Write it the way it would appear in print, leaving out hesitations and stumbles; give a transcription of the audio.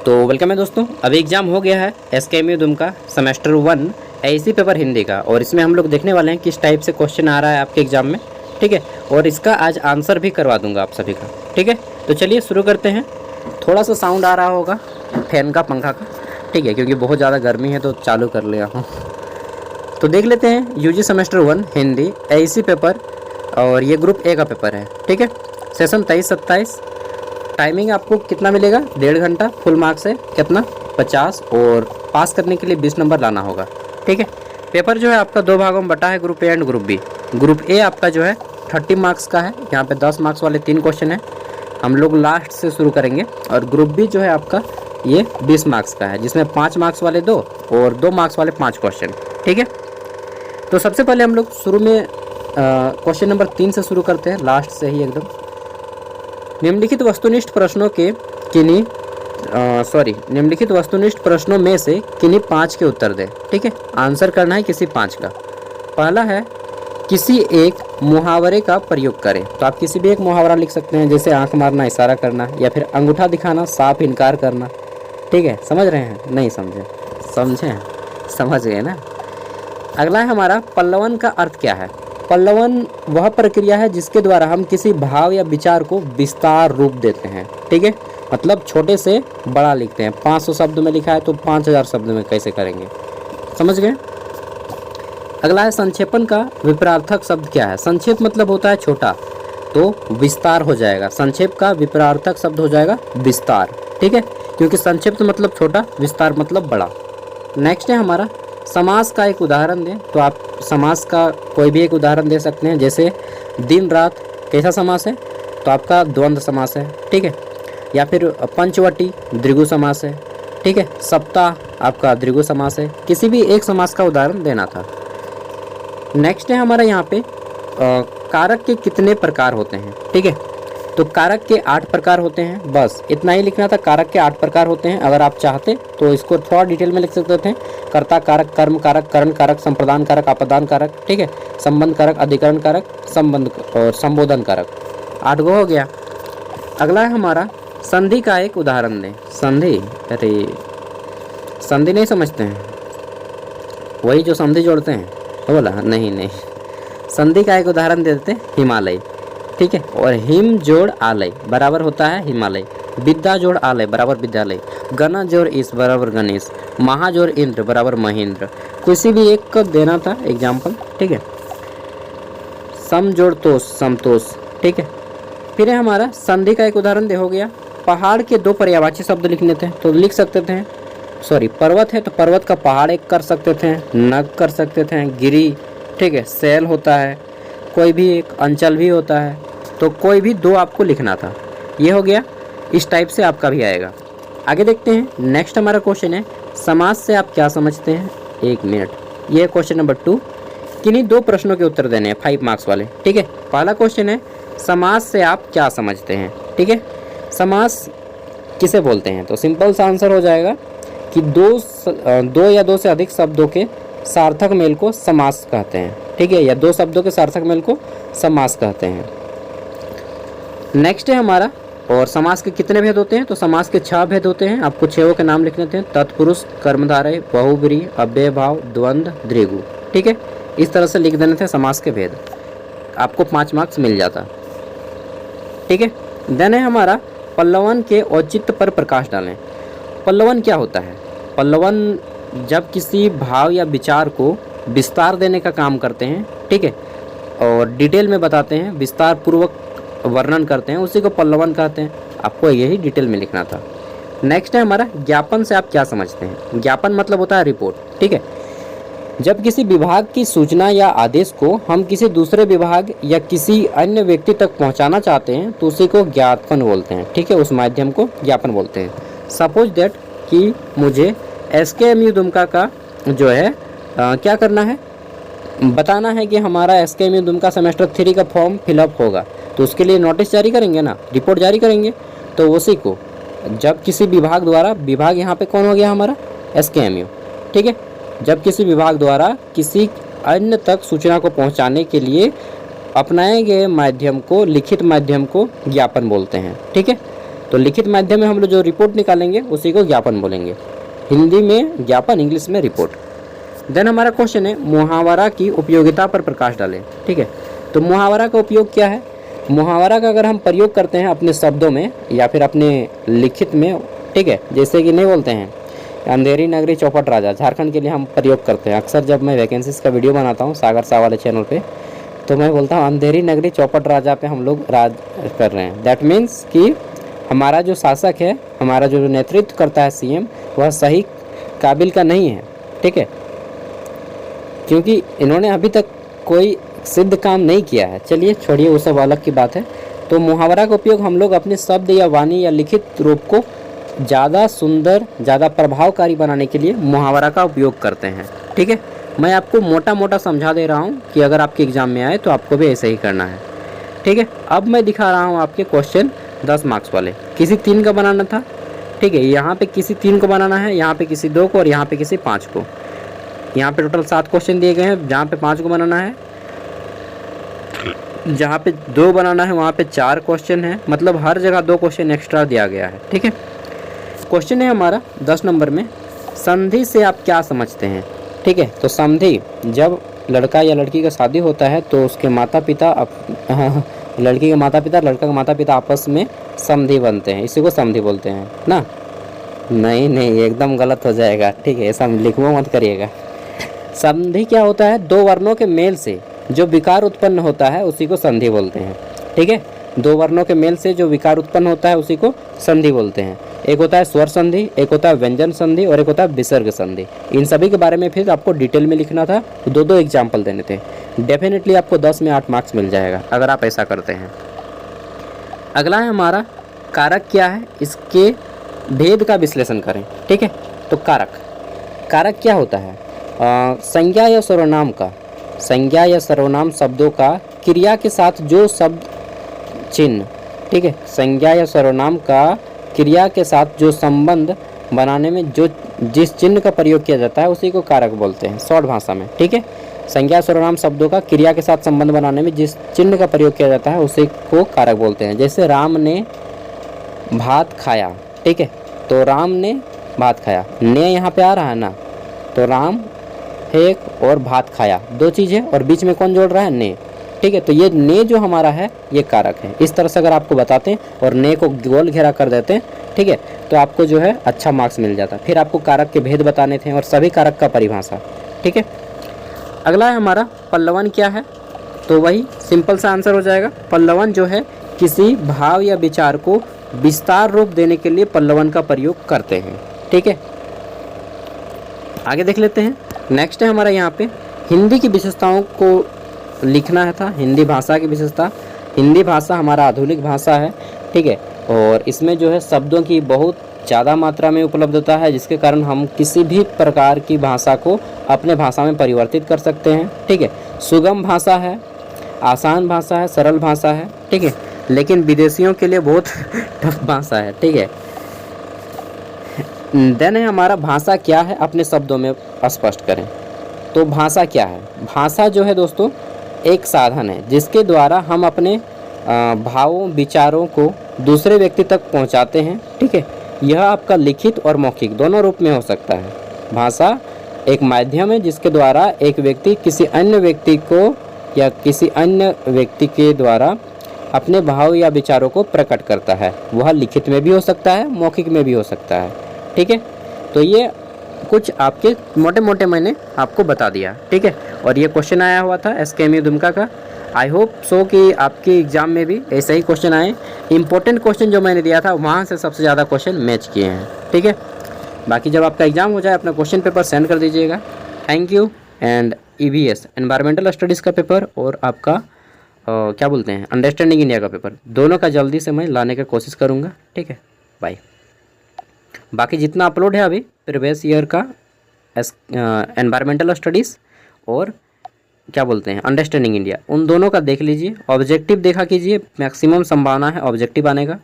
तो वेलकम है दोस्तों। अभी एग्ज़ाम हो गया है SKMU Dumka semester 1 AC paper Hindi का, और इसमें हम लोग देखने वाले हैं किस टाइप से क्वेश्चन आ रहा है आपके एग्ज़ाम में। ठीक है, और इसका आज आंसर भी करवा दूंगा आप सभी का। ठीक है, तो चलिए शुरू करते हैं। थोड़ा सा साउंड आ रहा होगा फैन का, पंखा का, ठीक है, क्योंकि बहुत ज़्यादा गर्मी है तो चालू कर लिया हूँ। तो देख लेते हैं UG semester 1 Hindi AC paper, और ये ग्रुप ए का पेपर है। ठीक है, सेशन 23-27। टाइमिंग आपको कितना मिलेगा? 1.5 घंटा। फुल मार्क्स है कितना? 50, और पास करने के लिए 20 नंबर लाना होगा। ठीक है, पेपर जो है आपका 2 भागों में बटा है, group A and group B. Group A आपका जो है 30 मार्क्स का है, यहाँ पे 10 मार्क्स वाले 3 क्वेश्चन हैं, हम लोग लास्ट से शुरू करेंगे। और ग्रुप बी जो है आपका ये 20 मार्क्स का है, जिसमें 5 मार्क्स वाले 2 और 2 मार्क्स वाले 5 क्वेश्चन। ठीक है, तो सबसे पहले हम लोग शुरू में क्वेश्चन नंबर 3 से शुरू करते हैं, लास्ट से ही एकदम। निम्नलिखित वस्तुनिष्ठ प्रश्नों में से किन्हीं 5 के उत्तर दें। ठीक है, आंसर करना है किसी 5 का। पहला है किसी एक मुहावरे का प्रयोग करें। तो आप किसी भी एक मुहावरा लिख सकते हैं, जैसे आंख मारना, इशारा करना, या फिर अंगूठा दिखाना, साफ इनकार करना। ठीक है, समझ रहे हैं? नहीं समझे? समझे? समझ गए ना। अगला है हमारा पल्लवन का अर्थ क्या है। पल्लवन वह प्रक्रिया है जिसके द्वारा हम किसी भाव या विचार को विस्तार रूप देते हैं। ठीक है, मतलब छोटे से बड़ा लिखते हैं। 500 शब्द में लिखा है तो 5000 शब्द में कैसे करेंगे, समझ गए। अगला है संक्षेपण का विपरीतार्थक शब्द क्या है। संक्षेप मतलब होता है छोटा, तो विस्तार हो जाएगा। संक्षेप का विपरीतार्थक शब्द हो जाएगा विस्तार। ठीक है, क्योंकि संक्षेप मतलब छोटा, विस्तार मतलब बड़ा। नेक्स्ट है हमारा समास का एक उदाहरण दें। तो आप समास का कोई भी एक उदाहरण दे सकते हैं, जैसे दिन रात कैसा समास है, तो आपका द्वंद्व समास है। ठीक है, या फिर पंचवटी द्विगु समास है। ठीक है, सप्ताह आपका द्विगु समास है। किसी भी एक समास का उदाहरण देना था। नेक्स्ट है हमारा यहाँ पे कारक के कितने प्रकार होते हैं। ठीक है, तो कारक के 8 प्रकार होते हैं, बस इतना ही लिखना था। कारक के 8 प्रकार होते हैं। अगर आप चाहते तो इसको थोड़ा डिटेल में लिख सकते थे। कर्ता कारक, कर्म कारक, करण कारक, संप्रदान कारक, आपदान कारक। ठीक है, संबंध कारक, अधिकरण कारक, संबंध और संबोधन कारक। 8 गो हो गया। अगला है हमारा संधि का एक उदाहरण दें। संधि, अरे संधि नहीं समझते हैं? वही जो संधि जोड़ते हैं, तो बोला नहीं। संधि का एक उदाहरण दे देते हैं, हिमालय। ठीक है, और हिम जोड़ आलय बराबर होता है हिमालय। विद्या जोड़ आलय बराबर विद्यालय। गण जोड़ ईश बराबर गणेश। महा जोड़ इंद्र बराबर महेंद्र। किसी भी एक को देना था एग्जाम्पल। ठीक है, सम जोड़ तोष समतोष। ठीक है, फिर है हमारा संधि का एक उदाहरण दे हो गया। पहाड़ के 2 पर्यायवाची शब्द लिखने थे, तो लिख सकते थे, सॉरी पर्वत है तो पर्वत का पहाड़ एक कर सकते थे, नग कर सकते थे, गिरी। ठीक है, शैल होता है, कोई भी एक अंचल भी होता है, तो कोई भी 2 आपको लिखना था। ये हो गया। इस टाइप से आपका भी आएगा। आगे देखते हैं। नेक्स्ट हमारा क्वेश्चन है समास से आप क्या समझते हैं। 1 मिनट। ये क्वेश्चन नंबर 2। किन्हीं 2 प्रश्नों के उत्तर देने हैं, 5 मार्क्स वाले। ठीक है, पहला क्वेश्चन है समास से आप क्या समझते हैं। ठीक है, समास किसे बोलते हैं, तो सिंपल सा आंसर हो जाएगा कि 2 या 2 से अधिक शब्दों के सार्थक मेल को समास कहते हैं। ठीक है, या 2 शब्दों के सार्थक मेल को समास कहते हैं। नेक्स्ट है हमारा, और समास के कितने भेद होते हैं, तो समास के 6 भेद होते हैं। आपको 6 के नाम लिखने थे। तत्पुरुष, कर्मधारय, बहुब्रीहि, अव्ययभाव, द्वंद्व, द्विगु। ठीक है, इस तरह से लिख देने थे समास के भेद, आपको 5 मार्क्स मिल जाता। ठीक है, देन है हमारा पल्लवन के औचित्य पर प्रकाश डालें। पल्लवन क्या होता है? पल्लवन जब किसी भाव या विचार को विस्तार देने का काम करते हैं। ठीक है, और डिटेल में बताते हैं, विस्तार पूर्वक वर्णन करते हैं, उसी को पल्लवन कहते हैं। आपको यही डिटेल में लिखना था। नेक्स्ट है हमारा ज्ञापन से आप क्या समझते हैं। ज्ञापन मतलब होता है रिपोर्ट। ठीक है, जब किसी विभाग की सूचना या आदेश को हम किसी दूसरे विभाग या किसी अन्य व्यक्ति तक पहुंचाना चाहते हैं, तो उसी को ज्ञापन बोलते हैं। ठीक है, उस माध्यम को ज्ञापन बोलते हैं। सपोज दैट कि मुझे एसकेएमयू दुमका का जो है क्या करना है, बताना है कि हमारा एसकेएमयू दुमका सेमेस्टर 3 का फॉर्म फिलअप होगा, तो उसके लिए नोटिस जारी करेंगे ना, रिपोर्ट जारी करेंगे। तो उसी को जब किसी विभाग द्वारा, विभाग यहाँ पे कौन हो गया हमारा, एसकेएमयू। ठीक है, जब किसी विभाग द्वारा किसी अन्य तक सूचना को पहुँचाने के लिए अपनाए गए माध्यम को, लिखित माध्यम को ज्ञापन बोलते हैं। ठीक है, तो लिखित माध्यम में हम लोग जो रिपोर्ट निकालेंगे उसी को ज्ञापन बोलेंगे। हिंदी में ज्ञापन, इंग्लिश में रिपोर्ट। देन हमारा क्वेश्चन है मुहावरा की उपयोगिता पर प्रकाश डालें। ठीक है, तो मुहावरा का उपयोग क्या है? मुहावरा का अगर हम प्रयोग करते हैं अपने शब्दों में या फिर अपने लिखित में, ठीक है, जैसे कि नहीं बोलते हैं अंधेरी नगरी चौपट राजा, झारखंड के लिए हम प्रयोग करते हैं। अक्सर जब मैं वैकेंसीज का वीडियो बनाता हूँ सागर शाह वाले चैनल पे, तो मैं बोलता हूँ अंधेरी नगरी चौपट राजा पे हम लोग राज कर रहे हैं। दैट मीन्स कि हमारा जो शासक है, हमारा जो नेतृत्व करता है सीएम, वह सही काबिल का नहीं है। ठीक है, क्योंकि इन्होंने अभी तक कोई सिद्ध काम नहीं किया है। चलिए छोड़िए, वो सब अलग की बात है। तो मुहावरा का उपयोग हम लोग अपने शब्द या वाणी या लिखित रूप को ज़्यादा सुंदर, ज़्यादा प्रभावकारी बनाने के लिए मुहावरा का उपयोग करते हैं। ठीक है, मैं आपको मोटा मोटा समझा दे रहा हूँ कि अगर आपके एग्ज़ाम में आए तो आपको भी ऐसे ही करना है। ठीक है, अब मैं दिखा रहा हूँ आपके क्वेश्चन 10 मार्क्स वाले। किसी 3 का बनाना था। ठीक है, यहाँ पे किसी 3 को बनाना है, यहाँ पे किसी 2 को और यहाँ पे किसी 5 को। यहाँ पे टोटल 7 क्वेश्चन दिए गए हैं, जहाँ पे 5 को बनाना है, जहाँ पे 2 बनाना है वहाँ पे 4 क्वेश्चन है। मतलब हर जगह 2 क्वेश्चन एक्स्ट्रा दिया गया है। ठीक है, क्वेश्चन है हमारा 10 नंबर में, संधि से आप क्या समझते हैं? ठीक है, तो संधि, जब लड़का या लड़की का शादी होता है तो उसके माता पिता लड़की के माता पिता, लड़का के माता पिता आपस में संधि बनते हैं, इसी को संधि बोलते हैं ना। नहीं, एकदम गलत हो जाएगा। ठीक है, ऐसा लिखवा मत करिएगा। संधि क्या होता है? 2 वर्णों के मेल से जो विकार उत्पन्न होता है उसी को संधि बोलते हैं। ठीक है, 2 वर्णों के मेल से जो विकार उत्पन्न होता है उसी को संधि बोलते हैं। एक होता है स्वर संधि, एक होता है व्यंजन संधि और एक होता है विसर्ग संधि। इन सभी के बारे में फिर आपको डिटेल में लिखना था, 2 एग्जाम्पल देने थे। डेफिनेटली आपको 10 में 8 मार्क्स मिल जाएगा अगर आप ऐसा करते हैं। अगला है हमारा कारक क्या है, इसके भेद का विश्लेषण करें। ठीक है, तो कारक क्या होता है? संज्ञा या सर्वनाम का, संज्ञा या सर्वनाम शब्दों का क्रिया के साथ जो शब्द चिन्ह, ठीक है, संज्ञा या सर्वनाम का क्रिया के साथ जो संबंध बनाने में जो जिस चिन्ह का प्रयोग किया जाता है उसी को कारक बोलते हैं शॉर्ट भाषा में। ठीक है, संज्ञा सर्वनाम शब्दों का क्रिया के साथ संबंध बनाने में जिस चिन्ह का प्रयोग किया जाता है उसी को कारक बोलते हैं। जैसे राम ने भात खाया। ठीक है, तो राम ने भात खाया, ने यहाँ पे आ रहा है ना, तो राम एक और भात खाया, 2 चीज़ें और बीच में कौन जोड़ रहा है? ने। ठीक है, तो ये ने जो हमारा है ये कारक है। इस तरह से अगर आपको बताते हैं और ने को गोल घेरा कर देते हैं, ठीक है, तो आपको जो है अच्छा मार्क्स मिल जाता। फिर आपको कारक के भेद बताने थे और सभी कारक का परिभाषा। ठीक है, अगला है हमारा पल्लवन क्या है, तो वही सिंपल सा आंसर हो जाएगा। पल्लवन जो है किसी भाव या विचार को विस्तार रूप देने के लिए पल्लवन का प्रयोग करते हैं। ठीक है, आगे देख लेते हैं। नेक्स्ट है हमारा यहाँ पे हिंदी की विशेषताओं को लिखना है था। हिंदी भाषा की विशेषता, हिंदी भाषा हमारा आधुनिक भाषा है। ठीक है, और इसमें जो है शब्दों की बहुत ज़्यादा मात्रा में उपलब्धता है, जिसके कारण हम किसी भी प्रकार की भाषा को अपने भाषा में परिवर्तित कर सकते हैं। ठीक है, सुगम भाषा है, आसान भाषा है, सरल भाषा है। ठीक है, लेकिन विदेशियों के लिए बहुत टफ भाषा है। ठीक है, देन है हमारा भाषा क्या है, अपने शब्दों में स्पष्ट करें। तो भाषा क्या है? भाषा जो है दोस्तों एक साधन है जिसके द्वारा हम अपने भावों, विचारों को दूसरे व्यक्ति तक पहुंचाते हैं। ठीक है, यह आपका लिखित और मौखिक दोनों रूप में हो सकता है। भाषा एक माध्यम है जिसके द्वारा एक व्यक्ति किसी अन्य व्यक्ति को या किसी अन्य व्यक्ति के द्वारा अपने भाव या विचारों को प्रकट करता है। वह लिखित में भी हो सकता है, मौखिक में भी हो सकता है। ठीक है, तो ये कुछ आपके मोटे मोटे मैंने आपको बता दिया। ठीक है, और ये क्वेश्चन आया हुआ था एसकेएमयू दुमका का। आई होप सो कि आपके एग्ज़ाम में भी ऐसे ही क्वेश्चन आए। इंपॉर्टेंट क्वेश्चन जो मैंने दिया था वहाँ से सबसे ज़्यादा क्वेश्चन मैच किए हैं। ठीक है, बाकी जब आपका एग्ज़ाम हो जाए अपना क्वेश्चन पेपर सेंड कर दीजिएगा। Thank you. And EVS environmental studies का पेपर और आपका क्या बोलते हैं अंडरस्टैंडिंग इंडिया का पेपर, दोनों का जल्दी से मैं लाने की कोशिश करूँगा। ठीक है, बाय। बाकी जितना अपलोड है अभी प्रीवियस ईयर का एनवायरमेंटल स्टडीज़ और क्या बोलते हैं अंडरस्टैंडिंग इंडिया, उन दोनों का देख लीजिए। ऑब्जेक्टिव देखा कीजिए, मैक्सिमम संभावना है ऑब्जेक्टिव आने का।